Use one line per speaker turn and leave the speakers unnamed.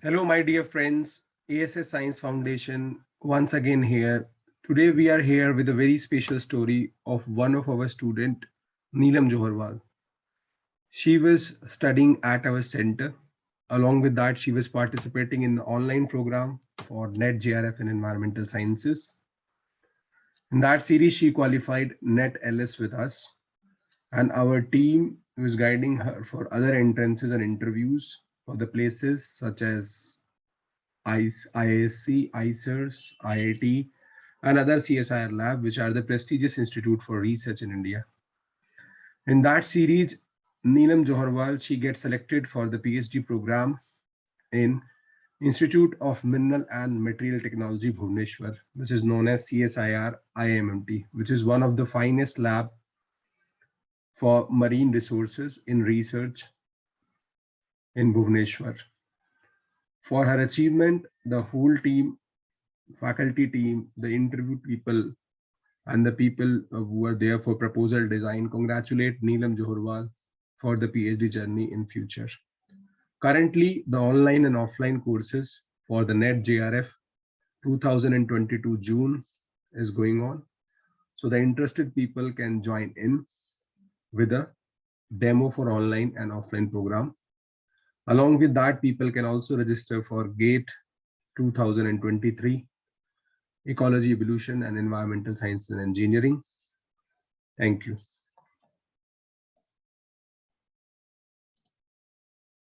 Hello, my dear friends. A.S.S Science Foundation once again here. Today we are here with a very special story of one of our student, NEELAM JOHARWAL. She was studying at our center. Along with that, she was participating in the online program for NET-JRF in Environmental Sciences. In that series, she qualified NET-LS with us, and our team was guiding her for other entrances and interviews for the places such as IISc, ISRS, IIT, and other CSIR lab, which are the prestigious institute for research in India. In that series, Neelam Johar, she gets selected for the PhD program in Institute of Mineral and Material Technology, Bhubaneswar, which is known as CSIR IMMT, which is one of the finest lab for marine resources in research in Bhubaneswar. For her achievement, the whole team, faculty team, the interview people, and the people who were there for proposal design congratulate Neelam Johorwal for the PhD journey in future. Currently, the online and offline courses for the NET-JRF 2022 June is going on. So the interested people can join in with a demo for online and offline program. Along with that, people can also register for GATE 2023 Ecology, Evolution, and Environmental Science and Engineering. Thank you.